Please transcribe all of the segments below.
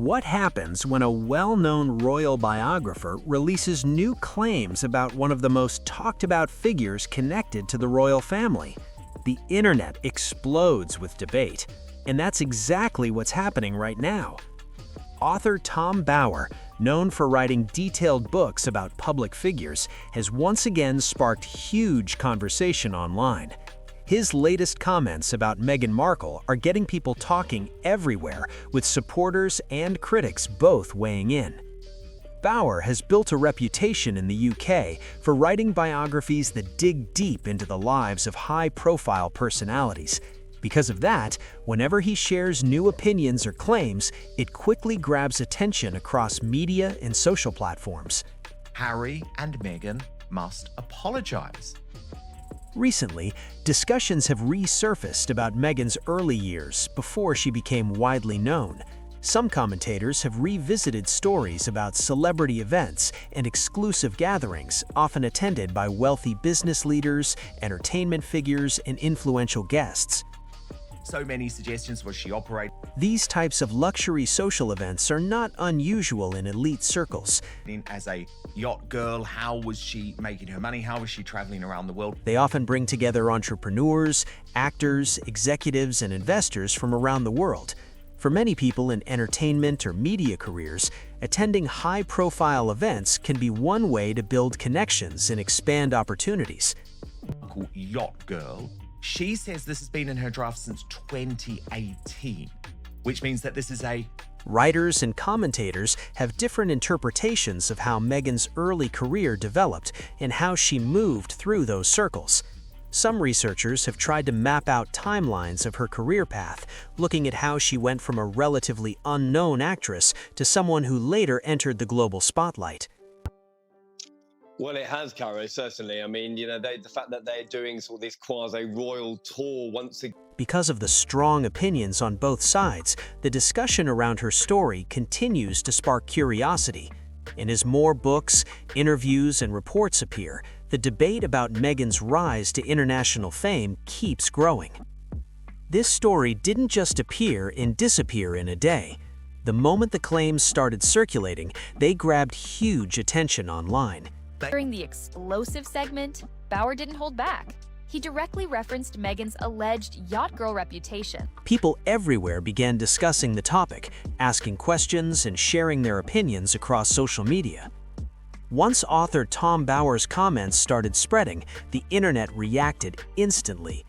What happens when a well-known royal biographer releases new claims about one of the most talked-about figures connected to the royal family? The internet explodes with debate, and that's exactly what's happening right now. Author Tom Bower, known for writing detailed books about public figures, has once again sparked huge conversation online. His latest comments about Meghan Markle are getting people talking everywhere, with supporters and critics both weighing in. Bower has built a reputation in the UK for writing biographies that dig deep into the lives of high-profile personalities. Because of that, whenever he shares new opinions or claims, it quickly grabs attention across media and social platforms. Harry and Meghan must apologize. Recently, discussions have resurfaced about Meghan's early years before she became widely known. Some commentators have revisited stories about celebrity events and exclusive gatherings often attended by wealthy business leaders, entertainment figures, and influential guests. So many suggestions was she operate These types of luxury social events are not unusual in elite circles. as a yacht girl. How was she making her money? How was she traveling around the world? They often bring together entrepreneurs, actors, executives, and investors from around the world. For many people in entertainment or media careers, attending high-profile events can be one way to build connections and expand opportunities. Called Yacht Girl. She says this has been in her draft since 2018, which means that this is a Writers and commentators have different interpretations of how Meghan's early career developed and how she moved through those circles. Some researchers have tried to map out timelines of her career path, looking at how she went from a relatively unknown actress to someone who later entered the global spotlight. Well, it has, Caro, certainly. I mean, the fact that they're doing sort of this quasi-royal tour once again. Because of the strong opinions on both sides, the discussion around her story continues to spark curiosity. And as more books, interviews, and reports appear, the debate about Meghan's rise to international fame keeps growing. This story didn't just appear and disappear in a day. The moment the claims started circulating, they grabbed huge attention online. During the explosive segment, Bower didn't hold back. He directly referenced Meghan's alleged yacht girl reputation. People everywhere began discussing the topic, asking questions and sharing their opinions across social media. Once author Tom Bower's comments started spreading, the internet reacted instantly.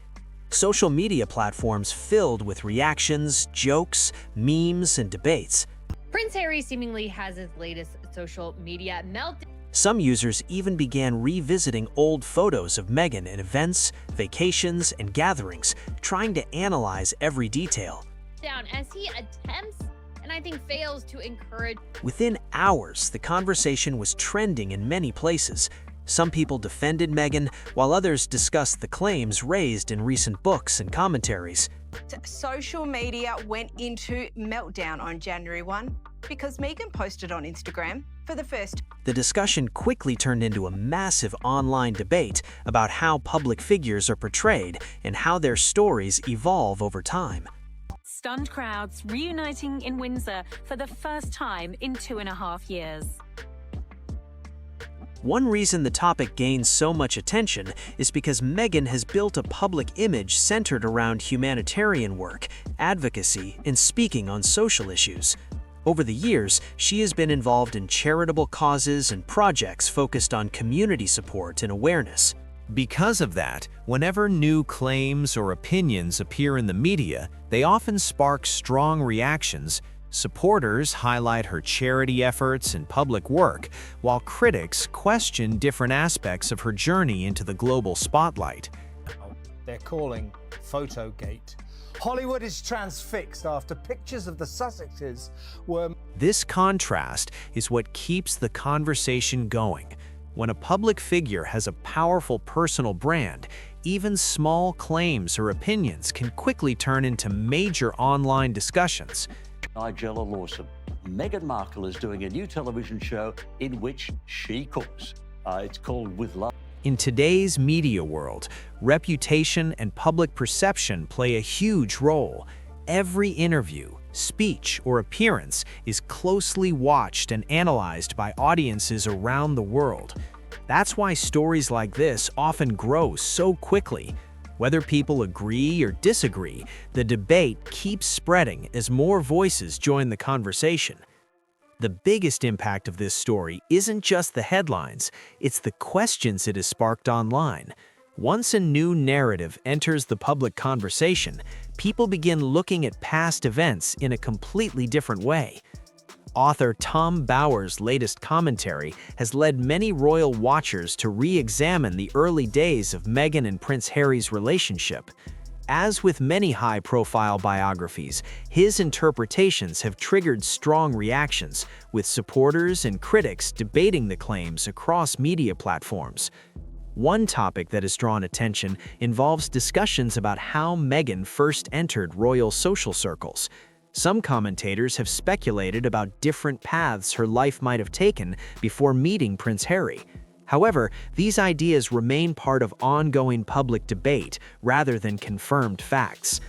Social media platforms filled with reactions, jokes, memes, and debates. Prince Harry seemingly has his latest social media meltdown. Some users even began revisiting old photos of Meghan at events, vacations, and gatherings, trying to analyze every detail. As he attempts, and I think fails, to encourage. Within hours, the conversation was trending in many places. Some people defended Meghan, while others discussed the claims raised in recent books and commentaries. Social media went into meltdown on January 1 because Meghan posted on Instagram for the first. The discussion quickly turned into a massive online debate about how public figures are portrayed and how their stories evolve over time. Stunned crowds reuniting in Windsor for the first time in 2.5 years. One reason the topic gains so much attention is because Meghan has built a public image centered around humanitarian work, advocacy, and speaking on social issues. Over the years, she has been involved in charitable causes and projects focused on community support and awareness. Because of that, whenever new claims or opinions appear in the media, they often spark strong reactions. Supporters highlight her charity efforts and public work, while critics question different aspects of her journey into the global spotlight. They're calling Photogate. Hollywood is transfixed after pictures of the Sussexes were. This contrast is what keeps the conversation going. When a public figure has a powerful personal brand, even small claims or opinions can quickly turn into major online discussions. Nigella Lawson. Meghan Markle is doing a new television show in which she cooks. It's called With Love. In today's media world, reputation and public perception play a huge role. Every interview, speech, or appearance is closely watched and analyzed by audiences around the world. That's why stories like this often grow so quickly. Whether people agree or disagree, the debate keeps spreading as more voices join the conversation. The biggest impact of this story isn't just the headlines, it's the questions it has sparked online. Once a new narrative enters the public conversation, people begin looking at past events in a completely different way. Author Tom Bower's latest commentary has led many royal watchers to re-examine the early days of Meghan and Prince Harry's relationship. As with many high-profile biographies, his interpretations have triggered strong reactions, with supporters and critics debating the claims across media platforms. One topic that has drawn attention involves discussions about how Meghan first entered royal social circles. Some commentators have speculated about different paths her life might have taken before meeting Prince Harry. However, these ideas remain part of ongoing public debate rather than confirmed facts.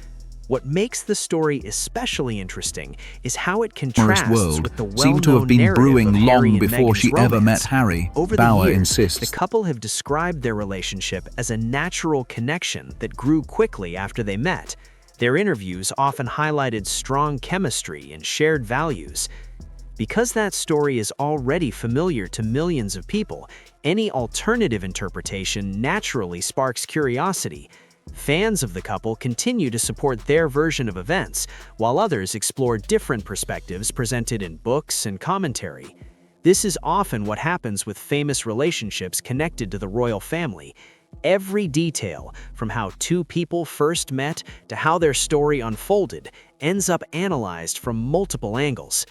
What makes the story especially interesting is how it contrasts world with the seemed to have well-known been narrative brewing of Harry long and before Meghan's she ever romance. met Harry. Over Bower the years, insists. the couple have described their relationship as a natural connection that grew quickly after they met. Their interviews often highlighted strong chemistry and shared values. Because that story is already familiar to millions of people, any alternative interpretation naturally sparks curiosity. Fans of the couple continue to support their version of events, while others explore different perspectives presented in books and commentary. This is often what happens with famous relationships connected to the royal family. Every detail, from how two people first met to how their story unfolded, ends up analyzed from multiple angles.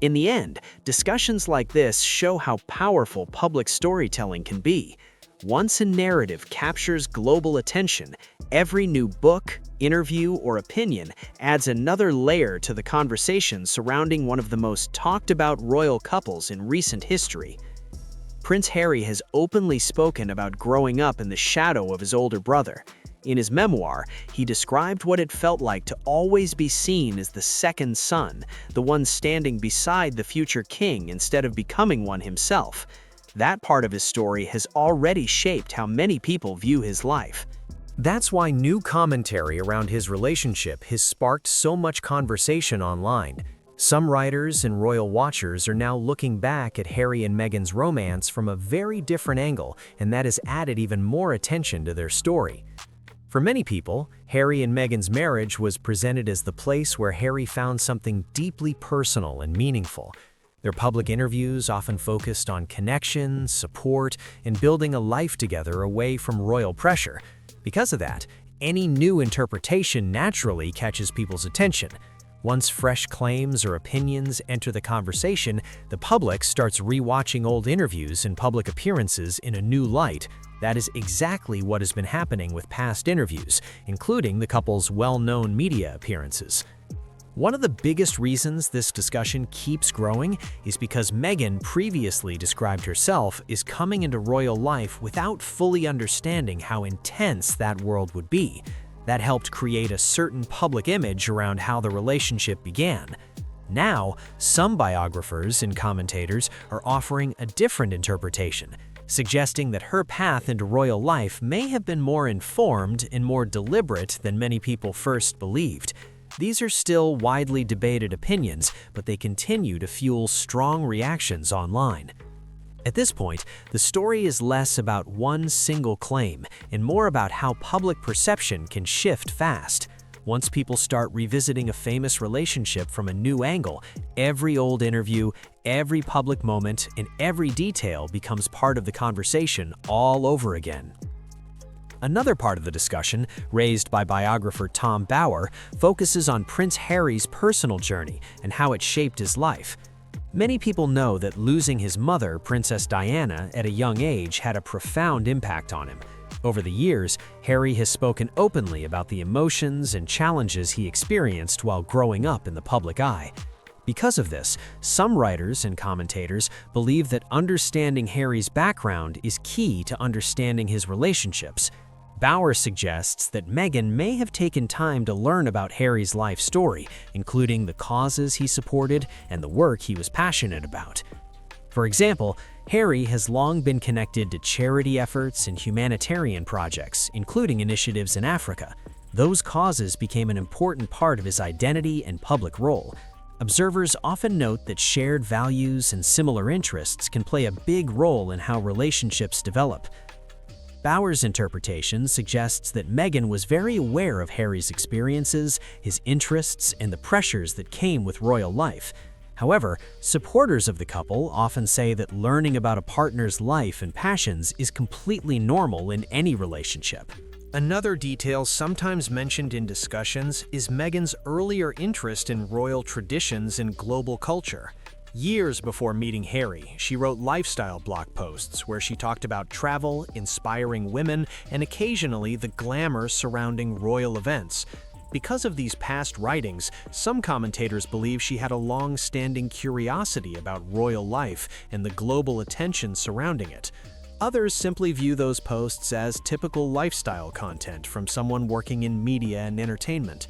In the end, discussions like this show how powerful public storytelling can be. Once a narrative captures global attention, every new book, interview, or opinion adds another layer to the conversation surrounding one of the most talked about royal couples in recent history. Prince Harry has openly spoken about growing up in the shadow of his older brother. In his memoir, he described what it felt like to always be seen as the second son, the one standing beside the future king instead of becoming one himself. That part of his story has already shaped how many people view his life. That's why new commentary around his relationship has sparked so much conversation online. Some writers and royal watchers are now looking back at Harry and Meghan's romance from a very different angle, and that has added even more attention to their story. For many people, Harry and Meghan's marriage was presented as the place where Harry found something deeply personal and meaningful. Their public interviews often focused on connection, support, and building a life together away from royal pressure. Because of that, any new interpretation naturally catches people's attention. Once fresh claims or opinions enter the conversation, the public starts rewatching old interviews and public appearances in a new light. That is exactly what has been happening with past interviews, including the couple's well-known media appearances. One of the biggest reasons this discussion keeps growing is because Meghan previously described herself as coming into royal life without fully understanding how intense that world would be. That helped create a certain public image around how the relationship began. Now, some biographers and commentators are offering a different interpretation, suggesting that her path into royal life may have been more informed and more deliberate than many people first believed. These are still widely debated opinions, but they continue to fuel strong reactions online. At this point, the story is less about one single claim and more about how public perception can shift fast. Once people start revisiting a famous relationship from a new angle, every old interview, every public moment, and every detail becomes part of the conversation all over again. Another part of the discussion, raised by biographer Tom Bower, focuses on Prince Harry's personal journey and how it shaped his life. Many people know that losing his mother, Princess Diana, at a young age had a profound impact on him. Over the years, Harry has spoken openly about the emotions and challenges he experienced while growing up in the public eye. Because of this, some writers and commentators believe that understanding Harry's background is key to understanding his relationships. Bauer suggests that Meghan may have taken time to learn about Harry's life story, including the causes he supported and the work he was passionate about. For example, Harry has long been connected to charity efforts and humanitarian projects, including initiatives in Africa. Those causes became an important part of his identity and public role. Observers often note that shared values and similar interests can play a big role in how relationships develop. Bauer's interpretation suggests that Meghan was very aware of Harry's experiences, his interests, and the pressures that came with royal life. However, supporters of the couple often say that learning about a partner's life and passions is completely normal in any relationship. Another detail sometimes mentioned in discussions is Meghan's earlier interest in royal traditions and global culture. Years before meeting Harry, she wrote lifestyle blog posts where she talked about travel, inspiring women, and occasionally the glamour surrounding royal events. Because of these past writings, some commentators believe she had a long-standing curiosity about royal life and the global attention surrounding it. Others simply view those posts as typical lifestyle content from someone working in media and entertainment.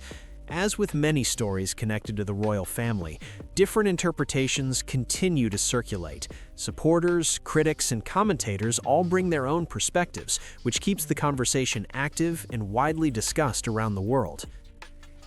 As with many stories connected to the royal family, different interpretations continue to circulate. Supporters, critics, and commentators all bring their own perspectives, which keeps the conversation active and widely discussed around the world.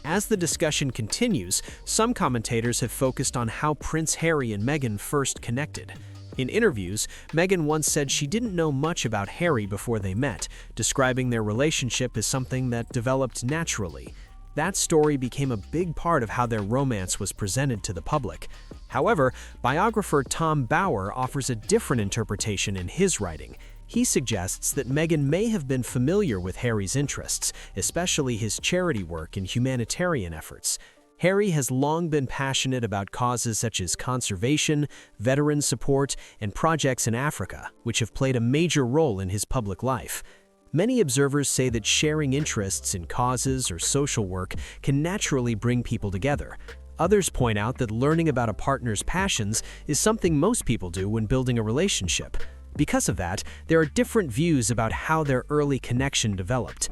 As the discussion continues, some commentators have focused on how Prince Harry and Meghan first connected. In interviews, Meghan once said she didn't know much about Harry before they met, describing their relationship as something that developed naturally. That story became a big part of how their romance was presented to the public. However, biographer Tom Bauer offers a different interpretation in his writing. He suggests that Meghan may have been familiar with Harry's interests, especially his charity work and humanitarian efforts. Harry has long been passionate about causes such as conservation, veteran support, and projects in Africa, which have played a major role in his public life. Many observers say that sharing interests in causes or social work can naturally bring people together. Others point out that learning about a partner's passions is something most people do when building a relationship. Because of that, there are different views about how their early connection developed.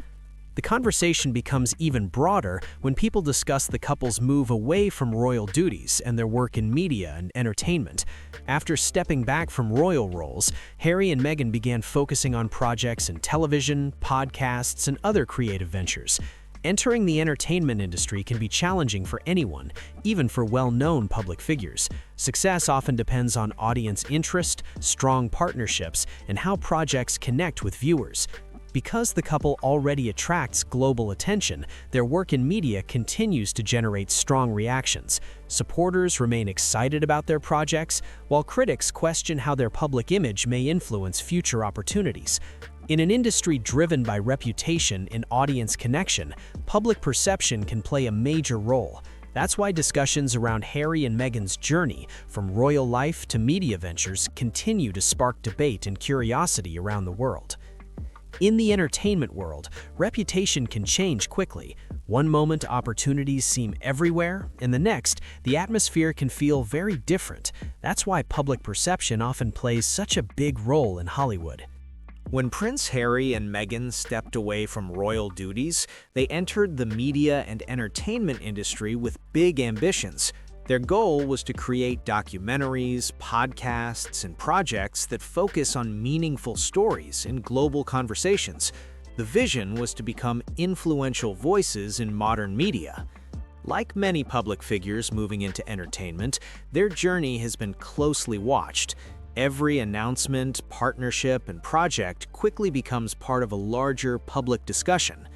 The conversation becomes even broader when people discuss the couple's move away from royal duties and their work in media and entertainment. After stepping back from royal roles, Harry and Meghan began focusing on projects in television, podcasts, and other creative ventures. Entering the entertainment industry can be challenging for anyone, even for well-known public figures. Success often depends on audience interest, strong partnerships, and how projects connect with viewers. Because the couple already attracts global attention, their work in media continues to generate strong reactions. Supporters remain excited about their projects, while critics question how their public image may influence future opportunities. In an industry driven by reputation and audience connection, public perception can play a major role. That's why discussions around Harry and Meghan's journey, from royal life to media ventures, continue to spark debate and curiosity around the world. In the entertainment world, reputation can change quickly. One moment, opportunities seem everywhere, and the next, the atmosphere can feel very different. That's why public perception often plays such a big role in Hollywood. When Prince Harry and Meghan stepped away from royal duties, they entered the media and entertainment industry with big ambitions. Their goal was to create documentaries, podcasts, and projects that focus on meaningful stories and global conversations. The vision was to become influential voices in modern media. Like many public figures moving into entertainment, their journey has been closely watched. Every announcement, partnership, and project quickly becomes part of a larger public discussion.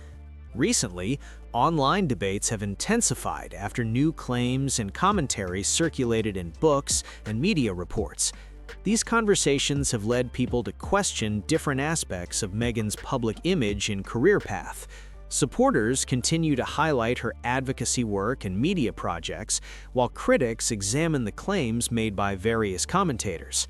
Recently, online debates have intensified after new claims and commentaries circulated in books and media reports. These conversations have led people to question different aspects of Meghan's public image and career path. Supporters continue to highlight her advocacy work and media projects, while critics examine the claims made by various commentators.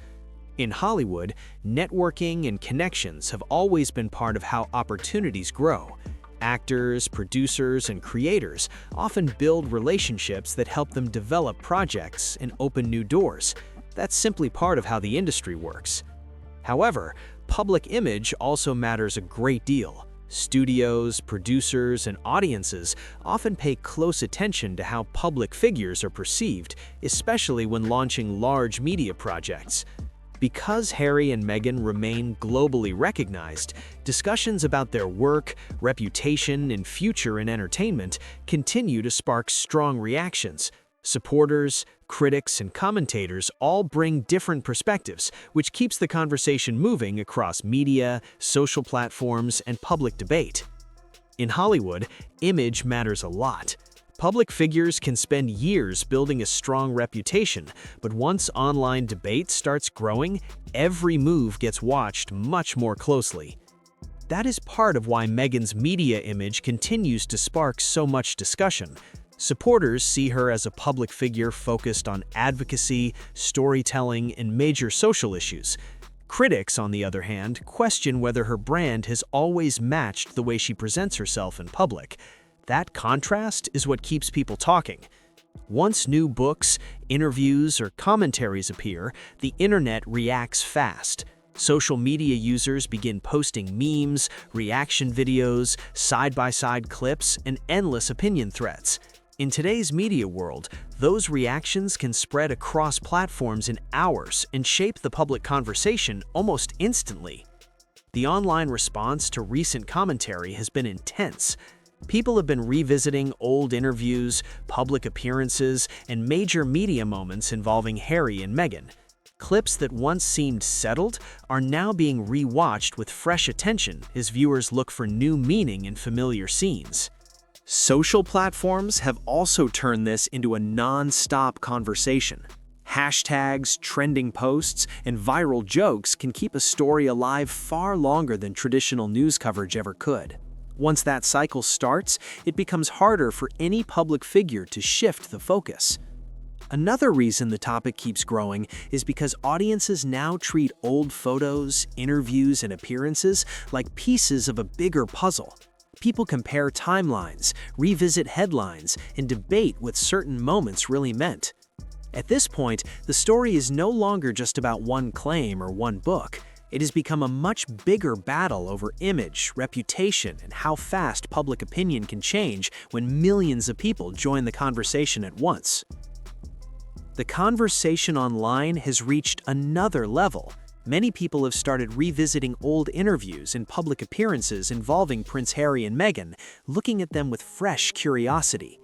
In Hollywood, networking and connections have always been part of how opportunities grow. Actors, producers, and creators often build relationships that help them develop projects and open new doors. That's simply part of how the industry works. However, public image also matters a great deal. Studios, producers, and audiences often pay close attention to how public figures are perceived, especially when launching large media projects. Because Harry and Meghan remain globally recognized, discussions about their work, reputation, and future in entertainment continue to spark strong reactions. Supporters, critics, and commentators all bring different perspectives, which keeps the conversation moving across media, social platforms, and public debate. In Hollywood, image matters a lot. Public figures can spend years building a strong reputation, but once online debate starts growing, every move gets watched much more closely. That is part of why Meghan's media image continues to spark so much discussion. Supporters see her as a public figure focused on advocacy, storytelling, and major social issues. Critics, on the other hand, question whether her brand has always matched the way she presents herself in public. That contrast is what keeps people talking. Once new books, interviews, or commentaries appear, the internet reacts fast. Social media users begin posting memes, reaction videos, side-by-side clips, and endless opinion threads. In today's media world, those reactions can spread across platforms in hours and shape the public conversation almost instantly. The online response to recent commentary has been intense. People have been revisiting old interviews, public appearances, and major media moments involving Harry and Meghan. Clips that once seemed settled are now being rewatched with fresh attention as viewers look for new meaning in familiar scenes. Social platforms have also turned this into a non-stop conversation. Hashtags, trending posts, and viral jokes can keep a story alive far longer than traditional news coverage ever could. Once that cycle starts, it becomes harder for any public figure to shift the focus. Another reason the topic keeps growing is because audiences now treat old photos, interviews, and appearances like pieces of a bigger puzzle. People compare timelines, revisit headlines, and debate what certain moments really meant. At this point, the story is no longer just about one claim or one book. It has become a much bigger battle over image, reputation, and how fast public opinion can change when millions of people join the conversation at once. The conversation online has reached another level. Many people have started revisiting old interviews and public appearances involving Prince Harry and Meghan, looking at them with fresh curiosity.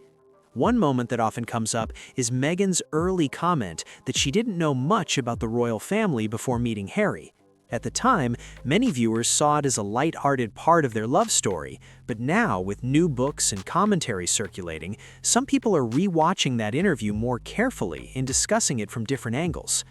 One moment that often comes up is Meghan's early comment that she didn't know much about the royal family before meeting Harry. At the time, many viewers saw it as a light-hearted part of their love story, but now, with new books and commentaries circulating, some people are rewatching that interview more carefully and discussing it from different angles.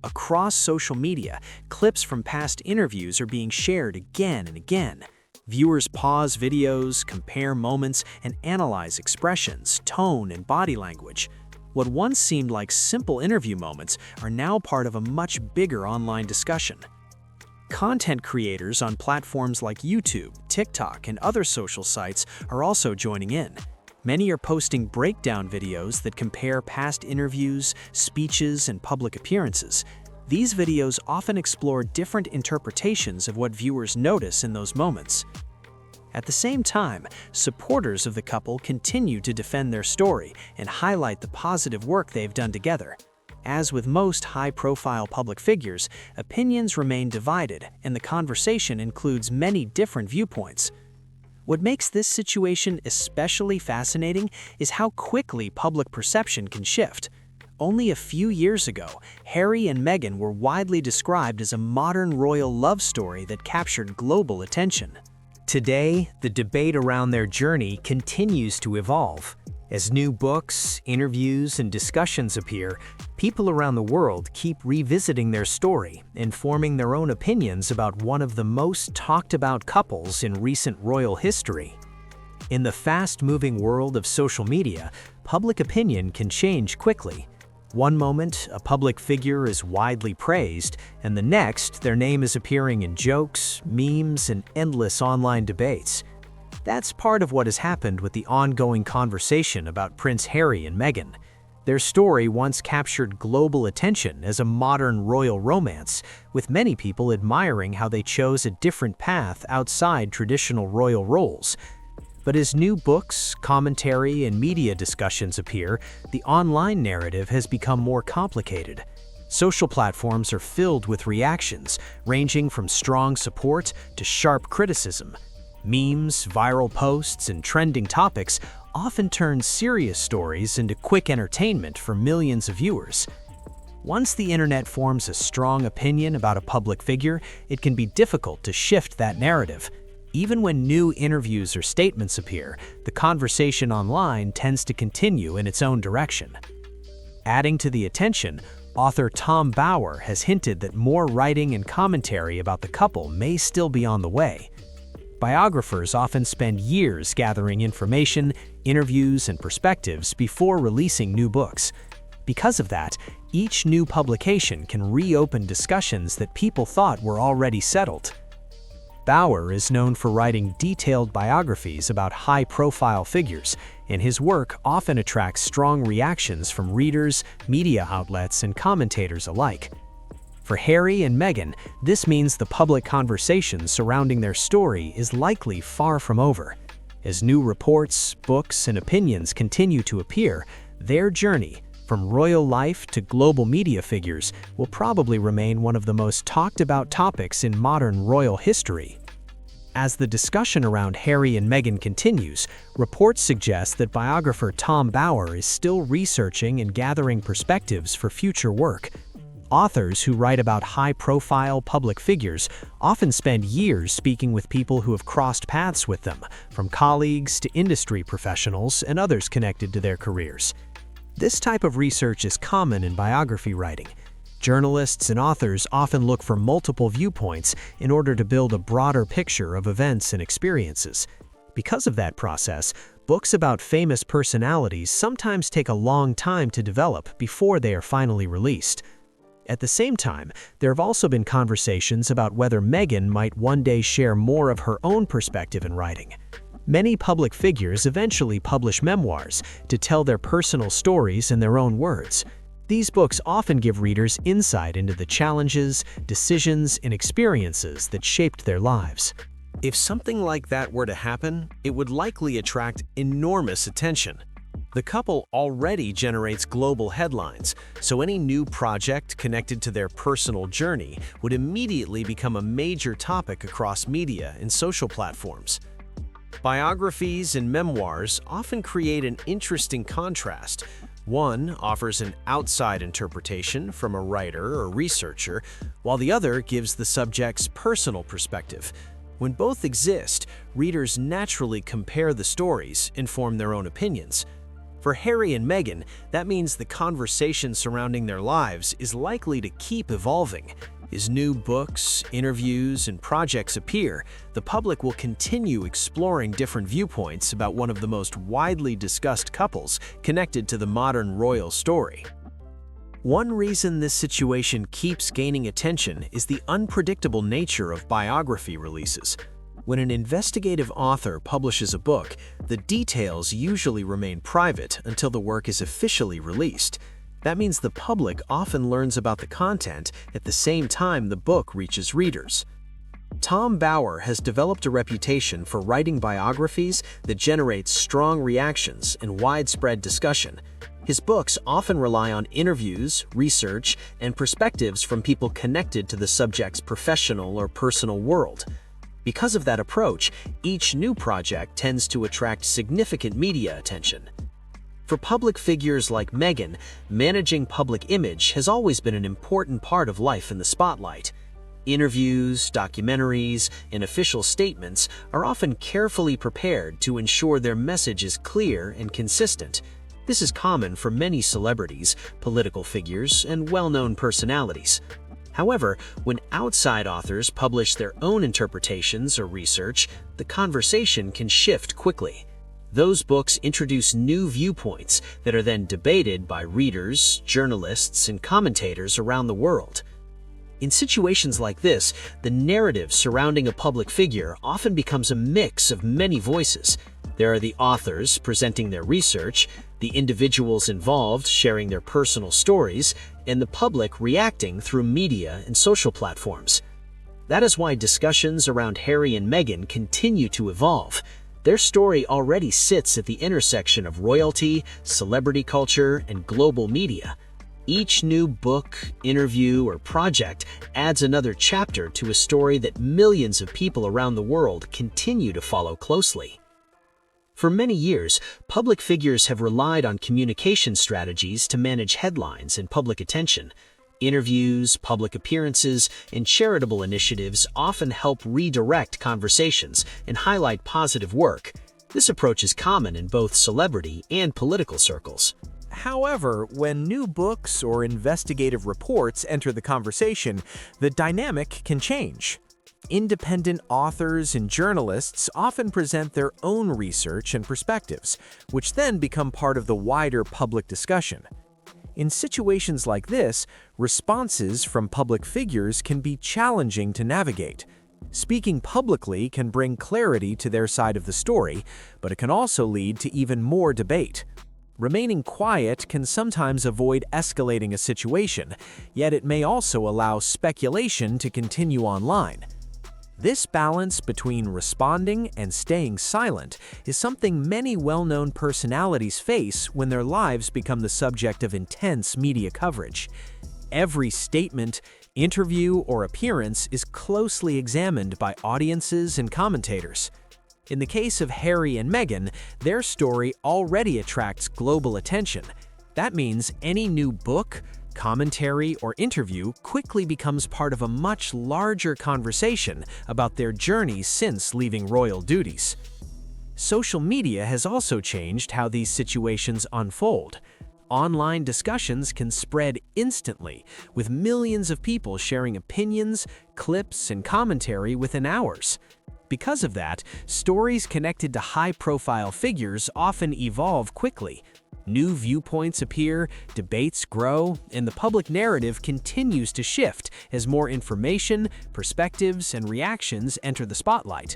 Across social media, clips from past interviews are being shared again and again. Viewers pause videos, compare moments, and analyze expressions, tone, and body language. What once seemed like simple interview moments are now part of a much bigger online discussion. Content creators on platforms like YouTube, TikTok, and other social sites are also joining in. Many are posting breakdown videos that compare past interviews, speeches, and public appearances. These videos often explore different interpretations of what viewers notice in those moments. At the same time, supporters of the couple continue to defend their story and highlight the positive work they've done together. As with most high-profile public figures, opinions remain divided, and the conversation includes many different viewpoints. What makes this situation especially fascinating is how quickly public perception can shift. Only a few years ago, Harry and Meghan were widely described as a modern royal love story that captured global attention. Today, the debate around their journey continues to evolve. As new books, interviews, and discussions appear, people around the world keep revisiting their story and forming their own opinions about one of the most talked about couples in recent royal history. In the fast-moving world of social media, public opinion can change quickly. One moment, a public figure is widely praised, and the next, their name is appearing in jokes, memes, and endless online debates. That's part of what has happened with the ongoing conversation about Prince Harry and Meghan. Their story once captured global attention as a modern royal romance, with many people admiring how they chose a different path outside traditional royal roles. But as new books, commentary, and media discussions appear, the online narrative has become more complicated. Social platforms are filled with reactions, ranging from strong support to sharp criticism. Memes, viral posts, and trending topics often turn serious stories into quick entertainment for millions of viewers. Once the internet forms a strong opinion about a public figure, it can be difficult to shift that narrative. Even when new interviews or statements appear, the conversation online tends to continue in its own direction. Adding to the attention, author Tom Bower has hinted that more writing and commentary about the couple may still be on the way. Biographers often spend years gathering information, interviews, and perspectives before releasing new books. Because of that, each new publication can reopen discussions that people thought were already settled. Bower is known for writing detailed biographies about high-profile figures, and his work often attracts strong reactions from readers, media outlets, and commentators alike. For Harry and Meghan, this means the public conversation surrounding their story is likely far from over. As new reports, books, and opinions continue to appear, their journey, from royal life to global media figures, will probably remain one of the most talked about topics in modern royal history. As the discussion around Harry and Meghan continues, reports suggest that biographer Tom Bower is still researching and gathering perspectives for future work. Authors who write about high-profile public figures often spend years speaking with people who have crossed paths with them, from colleagues to industry professionals and others connected to their careers. This type of research is common in biography writing. Journalists and authors often look for multiple viewpoints in order to build a broader picture of events and experiences. Because of that process, books about famous personalities sometimes take a long time to develop before they are finally released. At the same time, there have also been conversations about whether Meghan might one day share more of her own perspective in writing. Many public figures eventually publish memoirs to tell their personal stories in their own words. These books often give readers insight into the challenges, decisions, and experiences that shaped their lives. If something like that were to happen, it would likely attract enormous attention. The couple already generates global headlines, so any new project connected to their personal journey would immediately become a major topic across media and social platforms. Biographies and memoirs often create an interesting contrast. One offers an outside interpretation from a writer or researcher, while the other gives the subject's personal perspective. When both exist, readers naturally compare the stories and form their own opinions. For Harry and Meghan, that means the conversation surrounding their lives is likely to keep evolving. As new books, interviews, and projects appear, the public will continue exploring different viewpoints about one of the most widely discussed couples connected to the modern royal story. One reason this situation keeps gaining attention is the unpredictable nature of biography releases. When an investigative author publishes a book, the details usually remain private until the work is officially released. That means the public often learns about the content at the same time the book reaches readers. Tom Bower has developed a reputation for writing biographies that generate strong reactions and widespread discussion. His books often rely on interviews, research, and perspectives from people connected to the subject's professional or personal world. Because of that approach, each new project tends to attract significant media attention. For public figures like Meghan, managing public image has always been an important part of life in the spotlight. Interviews, documentaries, and official statements are often carefully prepared to ensure their message is clear and consistent. This is common for many celebrities, political figures, and well-known personalities. However, when outside authors publish their own interpretations or research, the conversation can shift quickly. Those books introduce new viewpoints that are then debated by readers, journalists, and commentators around the world. In situations like this, the narrative surrounding a public figure often becomes a mix of many voices. There are the authors presenting their research, the individuals involved sharing their personal stories, and the public reacting through media and social platforms. That is why discussions around Harry and Meghan continue to evolve. Their story already sits at the intersection of royalty, celebrity culture, and global media. Each new book, interview, or project adds another chapter to a story that millions of people around the world continue to follow closely. For many years, public figures have relied on communication strategies to manage headlines and public attention. Interviews, public appearances, and charitable initiatives often help redirect conversations and highlight positive work. This approach is common in both celebrity and political circles. However, when new books or investigative reports enter the conversation, the dynamic can change. Independent authors and journalists often present their own research and perspectives, which then become part of the wider public discussion. In situations like this, responses from public figures can be challenging to navigate. Speaking publicly can bring clarity to their side of the story, but it can also lead to even more debate. Remaining quiet can sometimes avoid escalating a situation, yet it may also allow speculation to continue online. This balance between responding and staying silent is something many well-known personalities face when their lives become the subject of intense media coverage. Every statement, interview, or appearance is closely examined by audiences and commentators. In the case of Harry and Meghan, their story already attracts global attention. That means any new book, commentary, or interview quickly becomes part of a much larger conversation about their journey since leaving royal duties. Social media has also changed how these situations unfold. Online discussions can spread instantly, with millions of people sharing opinions, clips, and commentary within hours. Because of that, stories connected to high-profile figures often evolve quickly. New viewpoints appear, debates grow, and the public narrative continues to shift as more information, perspectives, and reactions enter the spotlight.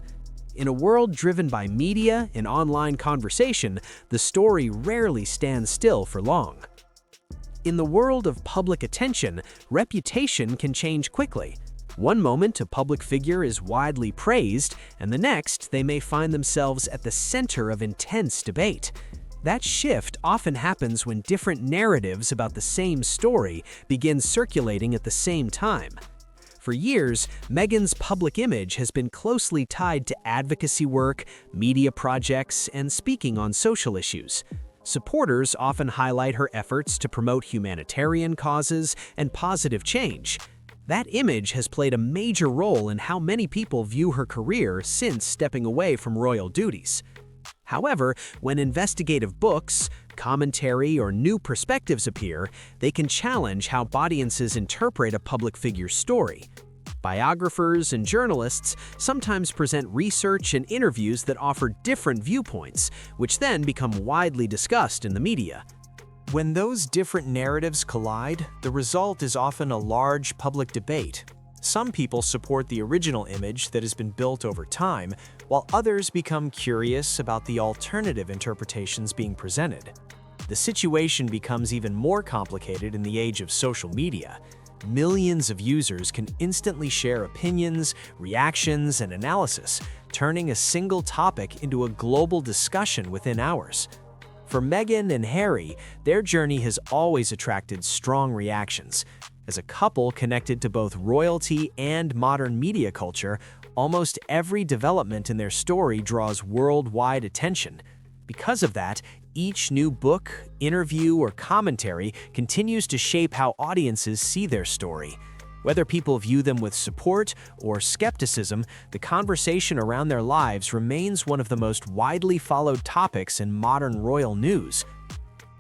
In a world driven by media and online conversation, the story rarely stands still for long. In the world of public attention, reputation can change quickly. One moment, a public figure is widely praised, and the next, they may find themselves at the center of intense debate. That shift often happens when different narratives about the same story begin circulating at the same time. For years, Meghan's public image has been closely tied to advocacy work, media projects, and speaking on social issues. Supporters often highlight her efforts to promote humanitarian causes and positive change. That image has played a major role in how many people view her career since stepping away from royal duties. However, when investigative books, commentary, or new perspectives appear, they can challenge how audiences interpret a public figure's story. Biographers and journalists sometimes present research and interviews that offer different viewpoints, which then become widely discussed in the media. When those different narratives collide, the result is often a large public debate. Some people support the original image that has been built over time, while others become curious about the alternative interpretations being presented. The situation becomes even more complicated in the age of social media. Millions of users can instantly share opinions, reactions, and analysis, turning a single topic into a global discussion within hours. For Meghan and Harry, their journey has always attracted strong reactions. As a couple connected to both royalty and modern media culture, almost every development in their story draws worldwide attention. Because of that, each new book, interview, or commentary continues to shape how audiences see their story. Whether people view them with support or skepticism, the conversation around their lives remains one of the most widely followed topics in modern royal news.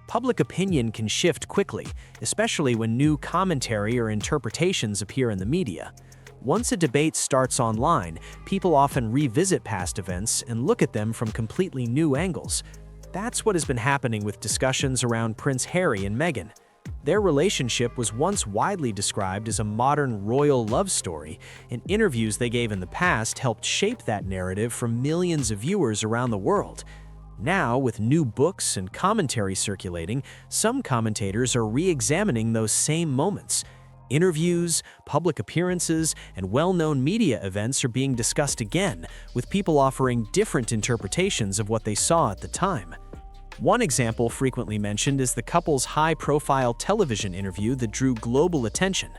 Public opinion can shift quickly, especially when new commentary or interpretations appear in the media. Once a debate starts online, people often revisit past events and look at them from completely new angles. That's what has been happening with discussions around Prince Harry and Meghan. Their relationship was once widely described as a modern royal love story, and interviews they gave in the past helped shape that narrative for millions of viewers around the world. Now, with new books and commentary circulating, some commentators are re-examining those same moments. Interviews, public appearances, and well-known media events are being discussed again, with people offering different interpretations of what they saw at the time. One example frequently mentioned is the couple's high-profile television interview that drew global attention.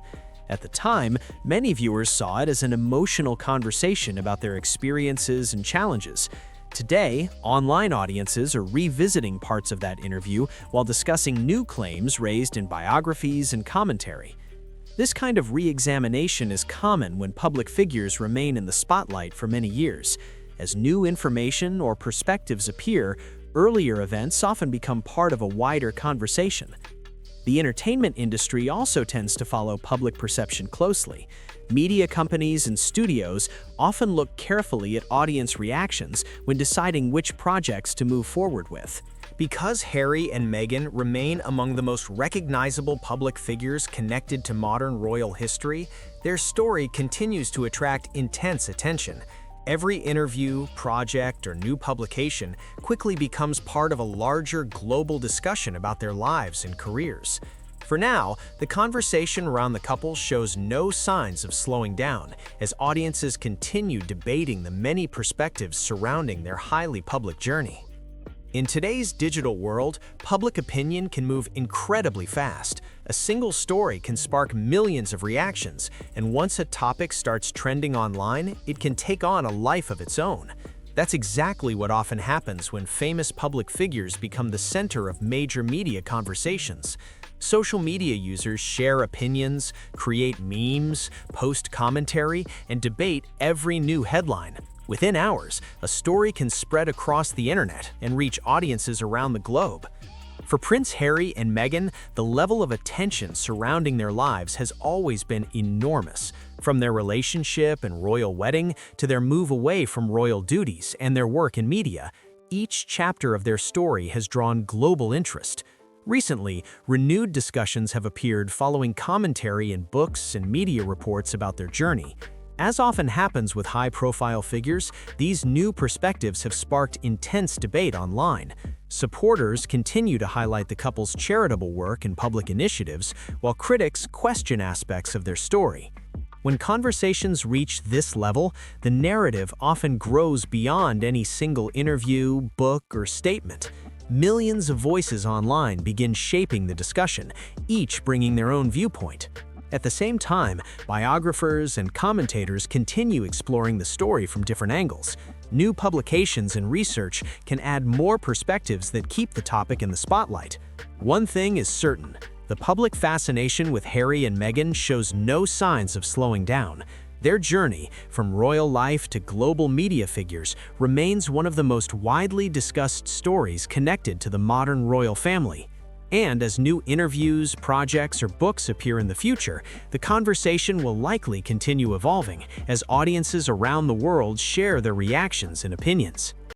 At the time, many viewers saw it as an emotional conversation about their experiences and challenges. Today, online audiences are revisiting parts of that interview while discussing new claims raised in biographies and commentary. This kind of re-examination is common when public figures remain in the spotlight for many years. As new information or perspectives appear, earlier events often become part of a wider conversation. The entertainment industry also tends to follow public perception closely. Media companies and studios often look carefully at audience reactions when deciding which projects to move forward with. Because Harry and Meghan remain among the most recognizable public figures connected to modern royal history, their story continues to attract intense attention. Every interview, project, or new publication quickly becomes part of a larger global discussion about their lives and careers. For now, the conversation around the couple shows no signs of slowing down as audiences continue debating the many perspectives surrounding their highly public journey. In today's digital world, public opinion can move incredibly fast. A single story can spark millions of reactions, and once a topic starts trending online, it can take on a life of its own. That's exactly what often happens when famous public figures become the center of major media conversations. Social media users share opinions, create memes, post commentary, and debate every new headline. Within hours, a story can spread across the internet and reach audiences around the globe. For Prince Harry and Meghan, the level of attention surrounding their lives has always been enormous. From their relationship and royal wedding to their move away from royal duties and their work in media, each chapter of their story has drawn global interest. Recently, renewed discussions have appeared following commentary in books and media reports about their journey. As often happens with high-profile figures, these new perspectives have sparked intense debate online. Supporters continue to highlight the couple's charitable work and public initiatives, while critics question aspects of their story. When conversations reach this level, the narrative often grows beyond any single interview, book, or statement. Millions of voices online begin shaping the discussion, each bringing their own viewpoint. At the same time, biographers and commentators continue exploring the story from different angles. New publications and research can add more perspectives that keep the topic in the spotlight. One thing is certain: the public fascination with Harry and Meghan shows no signs of slowing down. Their journey, from royal life to global media figures, remains one of the most widely discussed stories connected to the modern royal family. And as new interviews, projects, or books appear in the future, the conversation will likely continue evolving as audiences around the world share their reactions and opinions.